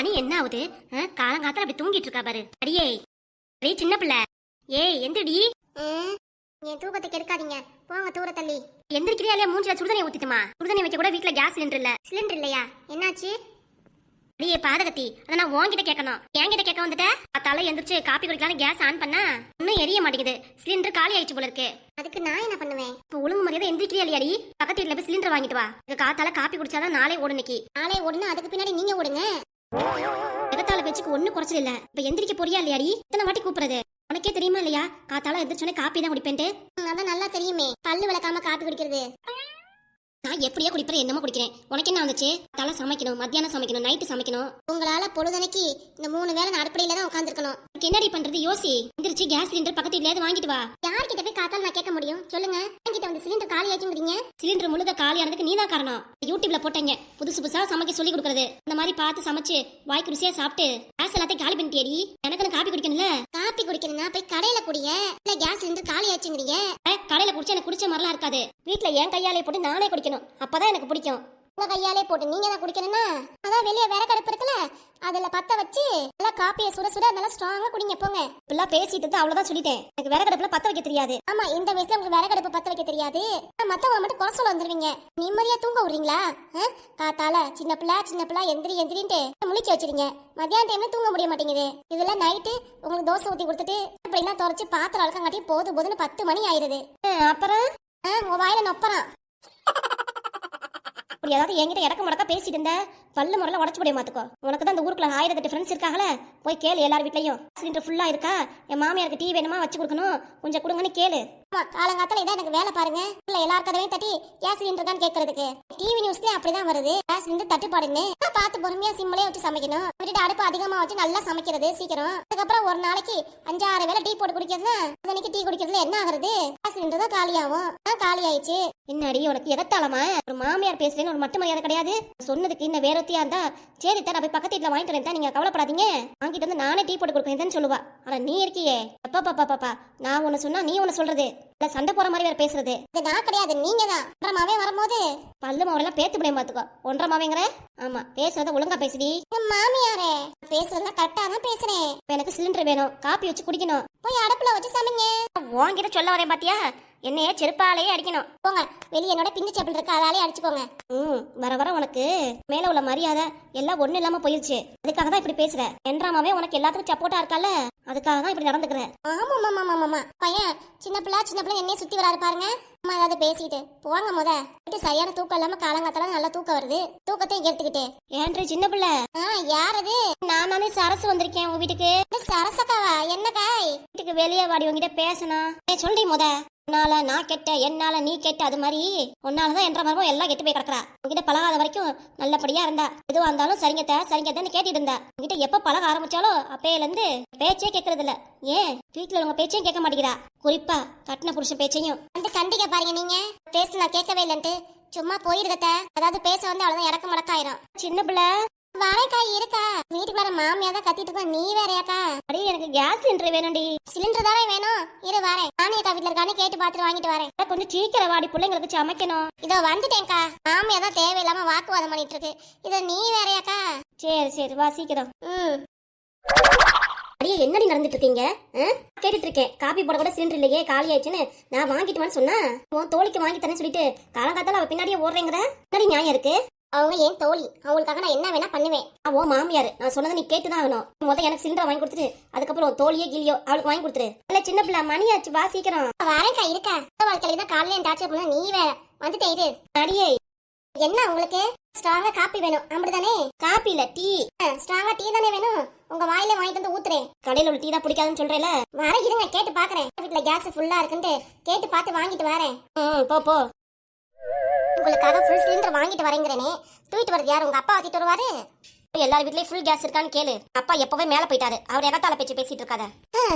மணி என்ன ஆகுது? காலங்காத்தால அப்படி தூங்கிட்டு இருக்கா பாரு. அடியே அடியே சின்ன பிள்ளை, ஏய் எந்திரடி. என் தூக்கத்தை கெடுக்காதீங்க, போங்க தூர தள்ளி. எந்திரிக்கிறியா இல்லையா? மூஞ்சில சுடுதண்ணி ஊத்திட்டுமா? சுடுதண்ணி வைக்க கூட வீட்டுல கேஸ் சிலிண்டர் இல்ல. சிலிண்டர் இல்லையா? என்னாச்சு? அடியே பாதகத்தி, அதை நான் உன்கிட்ட கேட்கணும். என்கிட்ட கேட்க வந்துட்ட? அத்தால எந்திரிச்சு காப்பி குடிக்கலாம் கேஸ் ஆன் பண்ணா இன்னும் எரிய மாட்டேங்குது. சிலிண்டர் காலி ஆயிடுச்சு போல இருக்கு. அதுக்கு நான் என்ன பண்ணுவேன்? இப்போ ஒழுங்கு மரியாதை எந்திரிக்கிறியா இல்லையாடி? பக்கத்து வீட்டுல போய் சிலிண்டர் வாங்கிட்டு வா. காத்தால காப்பி குடிச்சாதான் நாளே ஓடு. இன்னைக்கு நாளே ஓடுனா அதுக்கு பின்னாடி நீங்க ஓடுங்க. எகத்தால பேச்சுக்கு ஒண்ணு குறைச்சல் இல்ல. இப்ப எந்திரிக்க போறியா இல்லையாடி? இத்தனை வாட்டி கூப்பிடுறது உனக்கே தெரியுமா இல்லையா? காத்தால எந்திரிச்சோன்னே காப்பி தான் குடிப்பேன்ட்டு. அதான் நல்லா தெரியுமே, பல்லு விளக்காம காப்பி குடிக்கிறது. நான் எப்படியா குடிப்பேன், என்னமோ குடிக்கிறேன். உனக்கு என்ன வந்துச்சு? தலை சமைக்கணும், மத்தியானம் சமைக்கணும், நைட்டு சமைக்கணும். உங்களால பொழுதனைக்கு இந்த 3 வேளை நான் அடுப்படையில தான் உட்காந்துருக்கணும். என்னடி பண்றது? யோசி. எந்திரிச்சு கேஸ் சிலிண்டர் பக்கத்து வீட்லயாவது வாங்கிட்டு வா. யார்கிட்ட போய் காத்தால நான் கேட்க முடியும்? சொல்லுங்க. என்கிட்ட வந்து சிலிண்டர் காலி ஆச்சுங்கிறீங்க. சிலிண்டர் முழுக்க காலியானதுக்கு நீ தான் காரணம். யூடியூப்ல போட்டீங்க புதுசு புதுசா சமைக்க சொல்லி கொடுக்கறது. இந்த மாதிரி பார்த்து சமைச்சு வாய்க்கு ருசியா சாப்பிட்டு கேஸ் எல்லாத்தையும் காலி பண்ணிட்டியடி. எனக்கு காப்பி குடிக்கணும்ல. காப்பி குடிக்கணும்னா போய் கடையில குடிய, இல்ல கேஸ் சிலிண்டர் காலி ஆச்சுங்கிறீங்க. கடையில குடிச்சா எனக்கு குடிச்ச மாதிரிலாம் இருக்காது. வீட்டுல என் கையாலே போட்டு நானே குடிக்கணும். அப்பதான் எனக்கு பிடிக்கும். உங்க கையாலே போட்டு நீங்க தான் குடிக்கணும்னா அதான் வெளியே விறகடுப்பு இருக்குல்ல, அதுல பத்த வச்சு நல்லா காப்பியை சுட சுட நல்லா ஸ்ட்ராங்கா குடிங்க போங்க. இப்பெல்லாம் பேசிட்டு அவ்வளவுதான் சொல்லிட்டேன். எனக்கு விறகடுப்புல பத்த வைக்க தெரியாது. ஆமா, இந்த வயசுல உங்களுக்கு விறகடுப்பு பத்த வைக்க தெரியாது. மத்தவங்க மட்டும் குறை சொல்ல வந்துருவீங்க. நிம்மதியா தூங்க விடுறீங்களா? காத்தால சின்ன பிள்ளை எந்திரி எந்திரின்ட்டு முழிக்க வச்சிருங்க. மத்தியான டைம்ல தூங்க முடிய மாட்டேங்குது. இதுல நைட்டு உங்களுக்கு தோசை ஊத்தி கொடுத்துட்டு அப்படின்னா துறைச்சு பாத்திரம் அழகாட்டி போதுன்னு 10 மணி ஆயிருது. அப்புறம் உங்க வாயில நொப்பறான். அப்படி ஏதாவது என்கிட்ட இடக்க முடக்க பேசிட்டு இருந்த பல்லு முறையில உடச்சு போட மாத்துக்கோ. உனக்கு தான் இந்த ஊருக்குள்ள 1000 ஃப்ரெண்ட்ஸ் இருக்காங்களே, போய் கேளு. எல்லார் வீட்லயும் சிலிண்டர் ஃபுல்லா இருக்கா, என் மாமியாருக்கு டீ வேணுமா வச்சு கொடுக்கணும், கொஞ்சம் கொடுங்கன்னு கேளு. காலங்காத்தால இதான் எனக்கு வேலை பாருங்க. இல்ல எல்லார் கதவையும் தட்டி கேஸ் சிலிண்டர் தான் கேட்கறதுக்கு. டிவி நியூஸ்லயே அப்படிதான் வருது, கேஸ் சிலிண்டர் தட்டுப்பாடுன்னு. பார்த்து பொறுமையா சிம்லயே வச்சு சமைக்கணும். விட்டுட்டு அடுப்பு அதிகமா வச்சு நல்லா சமைக்கிறது சீக்கிரம். அதுக்கப்புறம் ஒரு நாளைக்கு 5-6 வேளை டீ போட்டு குடிக்கிறதுனா அன்னைக்கு டீ குடிக்கிறதுல என்ன ஆகுறது? கேஸ் சிலிண்டர் தான் காலியாகும். காலி ஆயிடுச்சு. என்னடி உனக்கு எகத்தாளமா? ஒரு மாமியார் பேசுறேன்னு ஒரு மட்டும் மரியாதை கிடையாது. சொன்னதுக்கு இன்னும் வேறத்தியா இருந்தா சரி தான், நான் போய் பக்கத்து வீட்டுல வாங்கிட்டு வரேன், நீங்க கவலைப்படாதீங்க, வாங்கிட்டு வந்து நானே டீ போட்டு கொடுப்பேன் சொல்லுவா. ஆனா நீ இருக்கியே பாப்பா, நான் ஒண்ணு சொன்னா நீ ஒண்ணு சொல்றது, இல்ல சண்டை போற மாதிரி வேற பேசுறது. நான் கிடையாது, நீங்க தான். 1.5 மாவே வரும்போது பல்லு மாவெல்லாம் பேத்து முடியும் பாத்துக்கோ. 1.5 மாவேங்கிற? ஆமா, பேசுறத ஒழுங்கா பேசுடி. மாமியாரே பேசுறதுலாம் கரெக்டா தான் பேசுறேன். எனக்கு சிலிண்டர் வேணும், காப்பி வச்சு குடிக்கணும். போய் அடுப்புல வச்சு சமைங்க. உன்கிட்ட சொல்ல வரேன் பாத்தியா? என்னையே செருப்பாலேயே அடிக்கணும். போங்க வெளியே, என்னோட பிஞ்சு செப்பல் இருக்கு, அதாலே அடிச்சுக்கோங்க. வர வர உனக்கு மேல உள்ள மரியாதை எல்லாம் ஒண்ணு இல்லாம போயிருச்சு. அதுக்காக தான் இப்படி பேசுற. என்றாமாவே உனக்கு எல்லாத்துக்கும் சப்போர்ட்டா இருக்கால, அதுக்காக தான் இப்படி நடந்துக்கிறேன். ஆமா பையன் சின்ன பிள்ளை என்னைய சுத்தி வராரு பாருங்க. அம்மா ஏதாவது பேசிட்டு போங்க. வீட்டு சரியான தூக்கம் இல்லாம காலங்காத்தால நல்லா தூக்கம் வருது. தூக்கத்தையும் எடுத்துக்கிட்டு ஏன்ற சின்ன பிள்ளை. யார் அது? நானே சரசு வந்திருக்கேன் உங்க வீட்டுக்கு. சரசக்காவா? என்ன காய்? வீட்டுக்கு வெளியே வாடி, உங்ககிட்ட பேசணும். சொல்றீ முத. உன்னால நான் கெட்ட, என்னால நீ கெட்ட, அது மாதிரி உன்னாலதான் என்ற மரமும் எல்லாம் கெட்டு போய் கிடக்குறா. உங்ககிட்ட பழகாத வரைக்கும் நல்லபடியா இருந்தா, எதுவா இருந்தாலும் சரிங்கத்தான்னு கேட்டுட்டு இருந்தா. உங்ககிட்ட எப்ப பழக ஆரம்பிச்சாலும் அப்பையில இருந்து பேச்சே கேட்கறது இல்ல. ஏன் வீட்டுல உங்க பேச்சையும் கேட்க மாட்டேங்கிறா, குறிப்பா கட்டின புருஷன் பேச்சையும். கண்டிக்க பாருங்க, நீங்க பேச நான் கேட்கவே இல்லன்ட்டு சும்மா போயிருக்கத்த. அதாவது பேச வந்து அவ்வளவுதான் இறக்க முடக்காயிரும். சின்ன பிள்ளை வாழைக்கா இருக்கா? வீட்டுக்கு வர மாமியா தான் கத்திட்டு இருக்கா, நீ வேறையாக்கா? அடி எனக்கு கேஸ் சிலிண்டர் வேணும்டி. சிலிண்டர் தானே வேணும், இரு வரேன். நானே அக்கா வீட்டுல இருக்கானு கேட்டு பார்த்துட்டு வாங்கிட்டு வரேன். கொஞ்சம் சீக்கிரம் வாடி, பிள்ளைங்களுக்கு சமைக்கணும். இதோ வந்துட்டேன்க்கா. மாமியா தான் தேவையில்லாம வாக்குவாதம் பண்ணிட்டு இருக்கு. இதோ நீ வேறையாக்கா? சரி வா சீக்கிரம். அடியே என்னடி நடந்துட்டு இருக்கீங்க? கேட்டுட்டு இருக்கேன். காப்பி போட கூட சிலிண்டர் இல்லையே, காலி ஆயிடுச்சுன்னு. நான் வாங்கிட்டுவான்னு சொன்னா உன் தோழிக்கு வாங்கி தரேன்னு சொல்லிட்டு காலங்காத்தால அவ பின்னாடியே ஓடுறேங்கிற என்னடி நியாயம் இருக்கு? அவங்க ஏன் தோழி, அவங்களுக்காக நான் என்ன வேணா பண்ணுவேன். ஓ மாமியார், நான் சொன்னதை நீ கேட்டுதான் ஆகணும். முதல்ல எனக்கு சிலிண்டர் வாங்கி கொடுத்துட்டு அதுக்கப்புறம் தோழியோ கிளியோ அவளுக்கு வாங்கி கொடுத்துரு. இல்ல சின்ன பிள்ளை மணியாச்சு, வா சீக்கிரம். வரேன்க்கா இருக்கா. வாழ்க்கையில தான் காலையில டார்ச்சர் பண்ண, நீ வேற வந்துட்டே இரு. அடியே என்ன உங்களுக்கு ஸ்ட்ராங்கா காப்பி வேணும் அப்படிதானே? காப்பி இல்ல டீ. ஸ்ட்ராங்கா டீ தானே வேணும்? உங்க வாயில வாங்கிட்டு வந்து ஊத்துறேன். கடையில உள்ள டீ தான் பிடிக்காதுன்னு சொல்றேல. வர இருங்க, கேட்டு பாக்குறேன். வீட்டுல கேஸ் ஃபுல்லா இருக்குன்ட்டு கேட்டு பார்த்து வாங்கிட்டு வரேன். போ. உங்களுக்காக ஃபுல் சிலிண்டர் வாங்கிட்டு வரேங்கிறேனே, தூக்கிட்டு வரது யாரு? உங்க அப்பா வாத்திட்டு வருவாரு. எல்லார் வீட்லயும் ஃபுல் கேஸ் இருக்கான்னு கேளு. அப்பா எப்பவே மேல போயிட்டாரு, அவர் எகத்தால பேச்சு பேசிட்டு இருக்காத.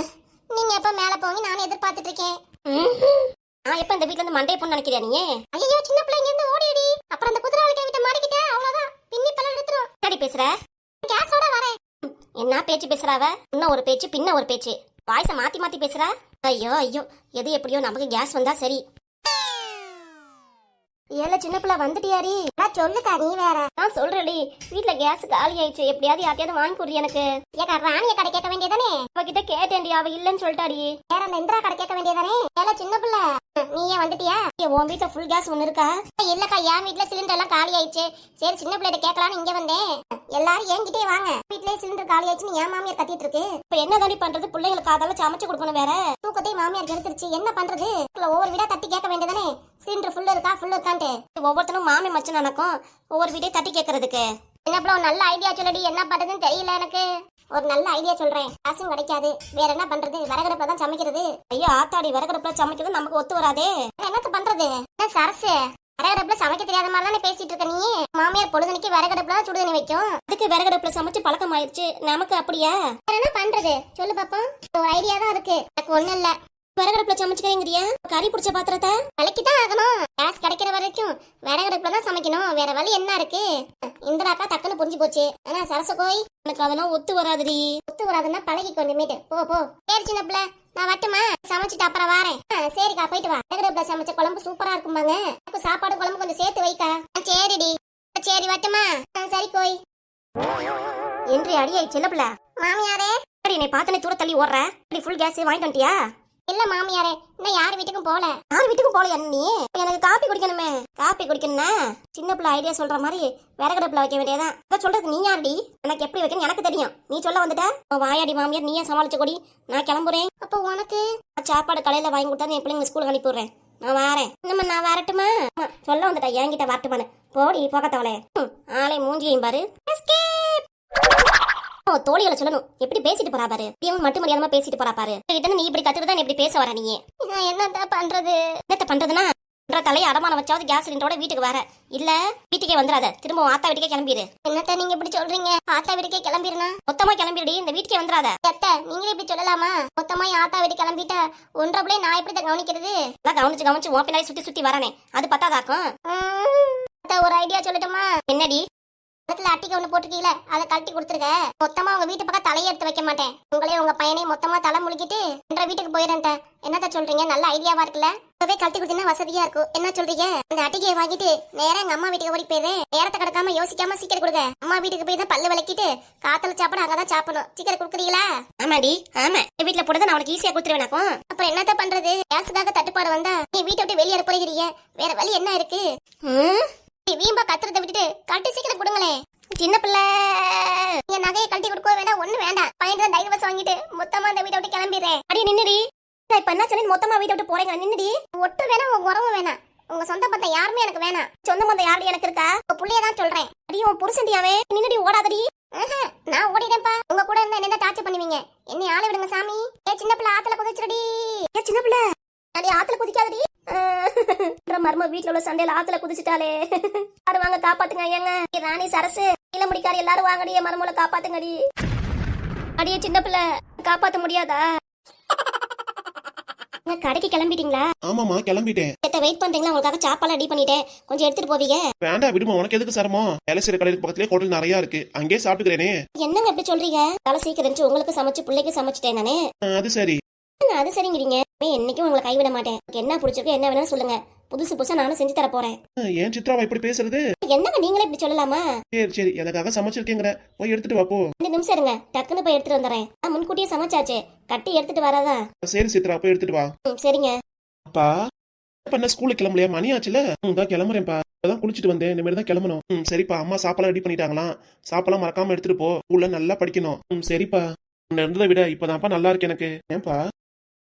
நீங்க எப்ப மேல போங்க நான் எதிர்பார்த்துட்டு இருக்கேன். நான் எப்ப இந்த வீட்ல இருந்து மண்டைய பொண்ணு நினைக்கிறியா நீ? ஐயோ சின்ன பிள்ளைங்க இருந்து ஓடிடி, அப்புறம் அந்த குதிரை வீட்டை மாட்டிக்கிட்டே அவ்வளவுதான், பின்னி பல்ல எடுத்துரும். என்னடி பேசுற? கேஸோட வரேன். என்ன பேச்சு பேசுறாவ? இன்னும் ஒரு பேச்சு பின்ன ஒரு பேச்சு, வாய்ஸ மாத்தி பேசுறா. ஐயோ எது எப்படியோ நமக்கு கேஸ் வந்தா சரி. ஏல சின்ன பிள்ளை வந்துட்டியாரி? சொல்லுக்கா, நீ வேற. நான் சொல்றேன் வீட்ல கேஸ் காலி ஆயிடுச்சு, எப்படியாவது யார்ட்டையாவது வாங்கி கொடுறி எனக்கு. ஏக்கா ராணிய கடை கேட்க வேண்டியதானே? அவகிட்ட கேட்டேன்டி, அவ இல்லன்னு சொல்லிட்டாடி. வேற அந்த இந்திரா கடை கேட்க வேண்டியதானே? ஏல சின்ன பிள்ளை, நீ ஏன் வந்துட்டியா? உன் வீட்டுல ஃபுல் கேஸ் ஒண்ணு இருக்கா? இல்லக்கா, என் வீட்டுல சிலிண்டர் எல்லாம் காலி ஆயிடுச்சு. சரி சின்ன பிள்ளைகிட்ட கேட்கலான்னு இங்க வந்தேன். எல்லாரும் என்கிட்டே வாங்க, வீட்லயே சிலிண்டர் காலி ஆயிடுச்சுன்னு என் மாமியார் கத்திட்டு இருக்கு. இப்ப என்ன தாண்டி பண்றது? பிள்ளைங்களுக்கு அதெல்லாம் சமைச்சு கொடுக்கணும் வேற. தூக்கத்தையும் மாமியார் கெடுத்துருச்சு, என்ன பண்றது? ஒவ்வொரு வீடா தட்டி கேட்க வேண்டியதானே, சிலிண்டர் ஃபுல்லு இருக்கா ஃபுல்லு இருக்கான்ட்டு. ஒவ்வொருத்தனும் மாமி மச்சன் நடக்கும், ஒவ்வொரு வீட்டையும் தட்டி கேட்கறதுக்கு. என்ன பிள்ளை, ஒரு நல்ல ஐடியா சொல்லடி, என்ன பண்றதுன்னு தெரியல எனக்கு. ஒரு நல்ல ஐடியா சொல்றேன், காசும் கிடைக்காது, வேற என்ன பண்றது? விறகடுப்புல தான் சமைக்கிறது. ஐயோ ஆத்தாடி, விறகடுப்புல சமைக்கிறது நமக்கு ஒத்து வராதே. என்னத்த பண்றது? என்ன சரசு, விறகடுப்புல சமைக்க தெரியாத மாதிரி தானே பேசிட்டு இருக்க நீ? மாமியார் பொழுதுனைக்கு விறகடுப்புல சுடுதண்ணி வைக்கும், அதுக்கு விறகடுப்புல சமைச்சு பழக்கம் ஆயிடுச்சு, நமக்கு அப்படியா? வேற என்ன பண்றது சொல்லு பாப்போம். ஒரு ஐடியா தான் இருக்கு, எனக்கு ஒண்ணு இல்ல. விறகடுப்புல சமைச்சுக்கிறேங்கிறியா? கறி பிடிச்ச பாத்திரத்தை விலைக்குதான் ஆகணும், கேஸ் கிடைக்கிற வரைக்கும் விறகடுப்புல தான் சமைக்கணும், வேற வழி என்ன இருக்கு? இந்திராக்கா டக்குன்னு புரிஞ்சு போச்சு. ஆனா சரசு கோய், எனக்கு அதெல்லாம் ஒத்து வராதுடி. ஒத்து வராதுன்னா பழகி கொஞ்சமேட்டு போ போ. சரி சின்ன பிள்ளை, நான் வட்டுமா? சமைச்சிட்டு அப்புறம் வாரேன். சரிக்கா போயிட்டு வா. விறகடுப்புல சமைச்ச குழம்பு சூப்பரா இருக்கும்பாங்க, எனக்கு சாப்பாடு குழம்பு கொஞ்சம் சேர்த்து வைக்கா. சரிடி, சரி வட்டுமா? சரி கோய். என்று அடியை செல்லப்பிள்ள மாமியாரே, என்னை பார்த்தனே தூர தள்ளி ஓடுற. ஃபுல் கேஸ் வாங்கிட்டு வந்துட்டியா? இல்ல மாமியாரே, இன்னும் யார் வீட்டுக்கும் போல. யார் வீட்டுக்கும் போலையா நீ? எனக்கு காப்பி குடிக்கணுமே. காப்பி குடிக்கணும்னா சின்ன பிள்ளை ஐடியா சொல்ற மாதிரி விறகடுப்புல வைக்க வேண்டியதான். இதை சொல்றது நீ யாருடி? எனக்கு எப்படி வைக்கணும் எனக்கு தெரியும், நீ சொல்ல வந்துட்ட. வாயாடி மாமியார், நீயே சமாளிச்சு கொடி, நான் கிளம்புறேன். அப்ப உனக்கு சாப்பாடு கடையில வாங்கி கொடுத்தா என் பிள்ளைங்க ஸ்கூலுக்கு அனுப்பி விடுறேன். நான் வாரேன். நம்ம நான் வரட்டுமா? சொல்ல வந்துட்டா என்கிட்ட வரட்டுமான்னு. போடி போகத்தவளே, ஆளை மூஞ்சியையும் பாரு. தோழிகளை சொல்லணும், எப்படி பேசிட்டு போறா பாரு. இவங்க மட்டும் மரியாதை பேசிட்டு போறா பாரு. கிட்ட நீ இப்படி கத்துட்டு இப்படி பேச வர நீ. நான் என்னதான் பண்றது? என்னத்த பண்றதுன்னா, தலையை அடமானம் வச்சாவது கேஸ் சிலிண்டரோட வீட்டுக்கு வர, இல்ல வீட்டுக்கே வந்துடாத, திரும்ப ஆத்தா வீட்டுக்கே கிளம்பிடு. என்னத்த நீங்க இப்படி சொல்றீங்க? ஆத்தா வீட்டுக்கே கிளம்பிடுனா? மொத்தமா கிளம்பிடுடி, இந்த வீட்டுக்கே வந்துடாத. அத்தை, நீங்களே இப்படி சொல்லலாமா? மொத்தமா ஆத்தா வீட்டு கிளம்பிட்டா ஒன்றரை நான் எப்படி கவனிக்கிறது? எல்லாம் கவனிச்சு கவனிச்சு உன் பின்னாடி சுத்தி சுத்தி வரானே, அது பத்தாதாக்கும். ஒரு ஐடியா சொல்லட்டுமா? என்னடி? பக்கத்துல அட்டிக்கு ஒண்ணு போட்டுருக்கீல, அதை கட்டி கொடுத்துருக்க. மொத்தமா உங்க வீட்டு பக்கம் தலையை எடுத்து வைக்க மாட்டேன், உங்களே உங்க பையனே மொத்தமா தலை முழுக்கிட்டு என்ற வீட்டுக்கு போயிடறேன். என்னத்த சொல்றீங்க? நல்ல ஐடியாவா இருக்குல்ல? இப்பவே கட்டி கொடுத்தீங்கன்னா வசதியா இருக்கும். என்ன சொல்றீங்க? அந்த அட்டிகையை வாங்கிட்டு நேரா எங்க அம்மா வீட்டுக்கு ஓடி போயிடுறேன். நேரத்தை கிடக்காம யோசிக்காம சீக்கிரம் கொடுங்க. அம்மா வீட்டுக்கு போய் தான் பல்லு விளக்கிட்டு காத்தல சாப்பிட அங்கதான் சாப்பிடணும். சீக்கிரம் கொடுக்குறீங்களா? ஆமாடி, ஆமா. வீட்டுல போட்டு நான் உனக்கு ஈஸியா கொடுத்துருவேனாக்கும். அப்புறம் என்னத்த பண்றது? கேஸுக்காக தட்டுப்பாடு வந்தா நீ வீட்டை விட்டு வெளியே போறீங்க, வேற வழி என்ன இருக்கு? வீம்பா கத்துறதை விட்டுட்டு கட்டி சீக்கிரம் கொடுங்களேன். சின்ன பிள்ளை, என் நகையை கட்டி கொடுக்க வேண்டாம், ஒண்ணு வேண்டாம். பையன் தான் டைவர்ஸ் வாங்கிட்டு மொத்தமா அந்த வீட்டை விட்டு கிளம்பிடுறேன். அடி நின்னுடி. நான் இப்ப என்ன சொன்னேன்? மொத்தமா வீட்டை விட்டு போறேங்க, நின்னுடி. ஒட்டு வேணாம், உங்க உறவும் வேணாம், உங்க சொந்த பந்தம் யாருமே எனக்கு வேணாம். சொந்த பந்தம் யாரு எனக்கு இருக்கா? உங்க புள்ளையதான் சொல்றேன். அடி உன் புருஷன்டியாவே, நின்னுடி, ஓடாதடி. நான் ஓடிட்டேன்ப்பா. உங்க கூட இருந்தா என்ன டார்ச்சர் பண்ணுவீங்க? என்னை ஆள விடுங்க சாமி. சின்ன பிள்ளை ஆத்துல குதிச்சிருடி. சின்ன பிள்ளை, அடி ஆத்துல குதிக்காதடி. மர்ம வீட்டுல உள்ள சண்டையில ஆத்துல குதிச்சுட்டாலே. யாரு வாங்க காப்பாத்துங்க. ஏங்க ராணி, சரசு, இல்ல முடிக்காரு, எல்லாரும் வாங்கடியே, மர்மூல காப்பாத்துங்கடி. அடியே சின்ன பிள்ளை, காப்பாத்த முடியாதா? கடைக்கு கிளம்பிட்டீங்களா? ஆமாமா கிளம்பிட்டேன். வெயிட் பண்றீங்களா? உங்களுக்காக சாப்பாடு ரெடி பண்ணிட்டேன், கொஞ்சம் எடுத்துட்டு போவீங்க? வேண்டாம் விடுமா, உனக்கு எதுக்கு சிரமம்? வேலை செய்யற கடைக்கு பக்கத்துலயே ஹோட்டல் நிறைய இருக்கு, அங்கேயே சாப்பிட்டுக்கிறேனே. என்னங்க எப்படி சொல்றீங்க? தலை சீக்கிரம் இருந்துச்சு, உங்களுக்கு சமைச்சு பிள்ளைக்கு சமைச்சிட்டேன் நானே. அது சரி. அது சரிங்கிறீங்க. என்னைக்கும் உங்களை கைவிட மாட்டேன். என்ன பிடிச்சிருக்கு, என்ன வேணும்னு சொல்லுங்க, புதுசு புதுசா நானும் செஞ்சு தர போறேன். ஏன் சித்ராவா இப்படி பேசுறது? என்னங்க நீங்களே இப்படி சொல்லலாமா? சரி சரி, எனக்காக சமைச்சிருக்கேங்கிற, போய் எடுத்துட்டு வா போ. 2 நிமிஷம் இருங்க, டக்குன்னு போய் எடுத்துட்டு வந்துடுறேன். முன்கூட்டியே சமைச்சாச்சே, கட்டி எடுத்துட்டு வராதா? சரி சித்ரா, போய் எடுத்துட்டு வா. சரிங்க. அப்பா பண்ண ஸ்கூலுக்கு கிளம்பலையா? மணி ஆச்சுல. தான் கிளம்புறேன்ப்பா, இப்பதான் குளிச்சுட்டு வந்தேன், இந்த மாதிரி தான் கிளம்பணும். சரிப்பா, அம்மா சாப்பாடு ரெடி பண்ணிட்டாங்களாம், சாப்பாடு மறக்காம எடுத்துட்டு போ, ஸ்கூல்ல நல்லா படிக்கணும். சரிப்பா. முன்ன இருந்ததை விட இப்பதான்ப்பா நல்லா இருக்கு எனக்கு. ஏன்பா?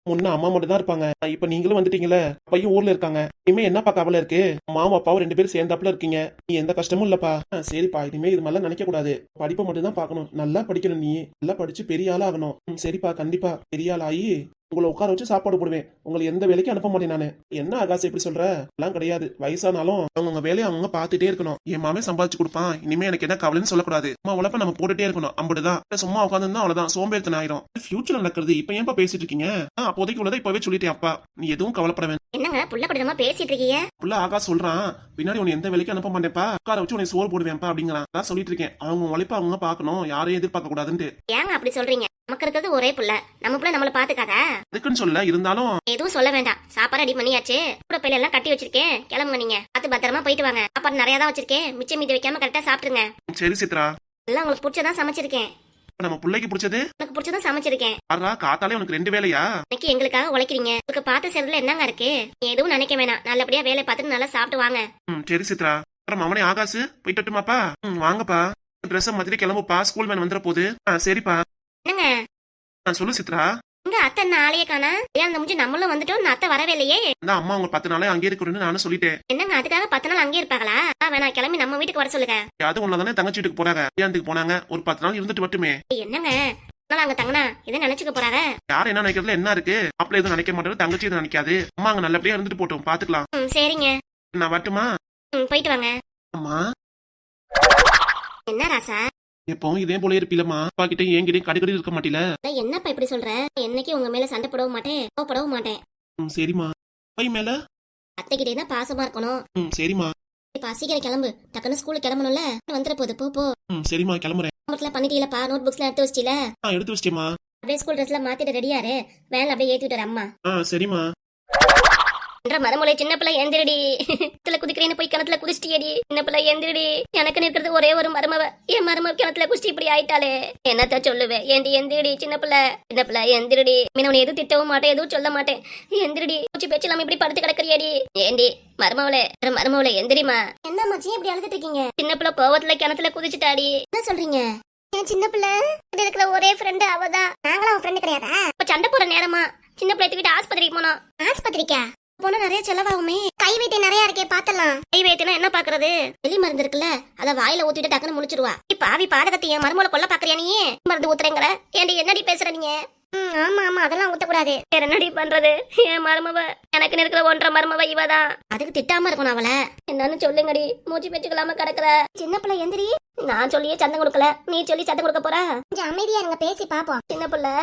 முன்ன அம்மா மட்டும் தான் இருப்பாங்க, இப்ப நீங்களும் வந்துட்டீங்களே, அப்பையும் ஊர்ல இருக்காங்க. இனிமே என்னப்பா கவலை இருக்கு? அம்மாவும் அப்பாவும் 2 பேரும் சேர்ந்தாப்புல இருக்கீங்க, நீ எந்த கஷ்டமும் இல்லப்பா. சரிப்பா, இனிமே இது மாதிரிலாம் நினைக்க கூடாது, படிப்பை மட்டும் தான் பாக்கணும், நல்லா படிக்கணும், நீ நல்லா படிச்சு பெரிய ஆளா ஆகணும். சரிப்பா, கண்டிப்பா பெரிய ஆள் ஆகி உங்களை உட்கார வச்சு சாப்பாடு போடுவேன், உங்களை எந்த வேலைக்கும் அனுப்ப மாட்டேன் நானு. என்ன ஆகாசம் இப்படி சொல்ற? எல்லாம் கிடையாது, வயசானாலும் அவங்க வேலையை அவங்க பாத்துட்டே இருக்கணும். என் மாமே சம்பாதிச்சு கொடுப்பான், இனிமே எனக்கு என்ன கவலைன்னு சொல்லக்கூடாது. அம்மா உழைப்ப நம்ம போட்டுட்டே இருக்கணும், அப்படிதான். சும்மா உட்காந்து அவ்வளவுதான், சோம்பேறித்தனம் ஆயிரும். ஃபியூச்சர்ல நடக்கிறது இப்ப ஏன்பா பேசிட்டு இருக்கீங்க? அப்போதைக்கு உள்ளதை இப்பவே சொல்லிட்டேன் அப்பா, நீ எதுவும் கவலைப்பட வேண்டாம். என்னங்க புள்ள கடிதமா பேசிட்டு இருக்கீங்க? புள்ள ஆகாஷ் சொல்றான், பின்னாடி உன்னை எந்த வேலைக்கும் அனுப்ப மாட்டேன்ப்பா, உட்கார வச்சு உன்னை சோறு போடுவேன்ப்பா அப்படிங்கிறான். நான் சொல்லிட்டு இருக்கேன், அவங்க உழைப்ப அவங்க பாக்கணும், யாரையும் எதிர்பார்க்க கூடாதுன்னு. ஏங்க அப்படி சொல்றீங்க? நமக்கு இருக்கிறது ஒரே புள்ள, நம்ம புள்ள நம்மள பாத்துக்காதா? அதுக்குன்னு சொல்ல இருந்தாலும் எதுவும் சொல்ல வேண்டாம். சாப்பாடு ரெடி பண்ணியாச்சு, கூட பிள்ளை எல்லாம் கட்டி வச்சிருக்கேன். கிளம்புங்க நீங்க. பார்த்து பத்திரமா போயிட்டு வாங்க. சாப்பாடு நிறைய தான் வச்சிருக்கேன், மிச்சம் மீதி வைக்காம கரெக்டா சாப்பிட்டுருங்க. சரி சித்ரா. எல்லாம் உங்களுக்கு பிடிச்சதான் சமைச்சிருக்கேன். நம்ம பிள்ளைக்கு பிடிச்சது உனக்கு பிடிச்சதும் சமைச்சிருக்கேன். ஆறா காத்தாலே உனக்கு 2 வேலையா? இன்னைக்கு எங்களுக்காக உழைக்கிறீங்க, உங்களுக்கு பார்த்து செய்றதுல என்னங்க இருக்கு? நீ எதுவும் நினைக்க வேணாம், நல்லபடியா வேலை பார்த்துட்டு நல்லா சாப்பிட்டு வாங்க. சரி சித்ரா. அப்புறம் அவனே ஆகாசு போயிட்டு வரட்டுமாப்பா? வாங்கப்பா. ட்ரெஸ் மாதிரி கிளம்புப்பா, ஸ்கூல் வேன் வந்துட போகுது. சரிப்பா. என்னங்க சொல்லு சித்ரா. இங்க அத்தை நாளையே காணா? ஏன் முடிஞ்சு நம்மளும் வந்துட்டோம், அத்தை வரவே இல்லையே. அதான் அம்மா உங்க 10 நாளே அங்கே இருக்கிறேன்னு நானும் சொல்லிட்டேன். என்னங்க அதுக்காக 10 நாள் அங்கே இருப்பாங்களா? வேணா கிளம்பி நம்ம வீட்டுக்கு வர சொல்லுங்க. அது ஒண்ணுதானே தங்கச்சி வீட்டுக்கு போறாங்க, கல்யாணத்துக்கு போனாங்க. ஒரு 10 நாள் இருந்துட்டு வரட்டுமே. என்னங்க அங்க தங்கனா இதை நினைச்சுக்க போறாங்க. யார் என்ன நினைக்கிறதுல என்ன இருக்கு? அப்படி எதுவும் நினைக்க மாட்டாரு, தங்கச்சி எதுவும் நினைக்காது. அம்மா அங்க நல்லபடியா இருந்துட்டு போட்டோம், பாத்துக்கலாம். சரிங்க. நான் வரட்டுமா? போயிட்டு வாங்க. அம்மா என்ன ராசா, எப்பவும் இதே போல இருப்பீலம்மா. அப்பா கிட்ட என்கிட்ட கடிக்கடி இருக்க மாட்டீல. என்னப்பா இப்படி சொல்ற? என்னைக்கு உங்க மேல சண்டை போடவும் மாட்டேன், கோவப்படவும் மாட்டேன். சரிம்மா. பை மேல அத்தை கிட்டே தான் பாசமா இருக்கணும். சரிம்மா. இப்ப சீக்கிரம் கிளம்பு, டக்குன்னு ஸ்கூலுக்கு கிளம்பணும்ல. வந்துட போகுது, போ போ. சரிம்மா கிளம்புறேன். ஹோம்ஒர்க்லாம் பண்ணிட்டீங்களா? நோட் புக்ஸ்லாம் எடுத்து வச்சிட்டீல? எடுத்து வச்சிட்டேம்மா. அப்படியே ஸ்கூல் ட்ரெஸ்ல மாத்திட்டு ரெடியாரு, வேன் அப்படியே ஏத்தி விட்டுற அம்மா. சரிம்மா. என்ற மரமுலை சின்ன பிள்ளை எந்திரடி, கிணத்துல குதிக்கிறேன்னு போய் கிணத்துல குதிச்சிட்டியடி. சின்ன பிள்ளை எந்திரடி, எனக்கு நிற்கிறது ஒரே ஒரு மருமவ. என் மருமவ கிணத்துல குதிச்சு இப்படி ஆயிட்டாலே, என்னத்த சொல்லுவேன்? ஏண்டி எந்திரடி சின்ன பிள்ளை, சின்ன பிள்ளை எந்திரடி. மீனவனை எதுவும் திட்டவும் மாட்டேன், எதுவும் சொல்ல மாட்டேன். எந்திரடி, பூச்சி பேச்சு இல்லாம இப்படி படுத்து கிடக்குறியாடி. ஏண்டி மருமவளை எந்திரிமா. என்ன மச்சி இப்படி அழுதுட்டு இருக்கீங்க? சின்ன பிள்ளை கோவத்துல கிணத்துல குதிச்சுட்டாடி. என்ன சொல்றீங்க? என் சின்ன பிள்ளை கிட்ட இருக்கிற ஒரே ஃப்ரெண்டு அவதான். நாங்களும் அவன் ஃப்ரெண்டு கிடையாதா? இப்ப சண்டை போற நேரமா? சின்ன பிள்ளை தூக்கிட்டு ஆஸ்பத்திரிக்கு போனோம். ஆஸ்பத்திரிக்கா போனா நிறைய செலவாகுமே. கை வைத்தியம் நிறைய இருக்கே, பாத்தலாம். கை வைத்தியனா என்ன பாக்குறது? வெளி மருந்து இருக்குல்ல, அத வாயில ஊத்திட்டு டக்குன்னு முடிச்சிருவா. பாவி பாதகத்தை என் மருமலை கொல்ல பாக்குறியா நீ? மருந்து ஊத்துறீங்களா? ஏண்டி என்னடி பேசுற நீங்க? ஆமா ஆமா, அதெல்லாம் ஊத்தக்கூடாது. வேற என்னடி பண்றது? என் மருமவ, எனக்கு இருக்கிற 1.5 மருமவ இவதான். அதுக்கு திட்டாம இருக்கணும் அவளை. என்னன்னு சொல்லுங்கடி, மூச்சு பேச்சுக்கலாம கிடக்குற. சின்ன பிள்ளை எந்திரி. நான் சொல்லியே சத்தம் கொடுக்கல, நீ சொல்லி சத்தம் கொடுக்க போற? கொஞ்சம் அமைதியா இருங்க, பேசி பாப்போம். சின்ன பிள்ளை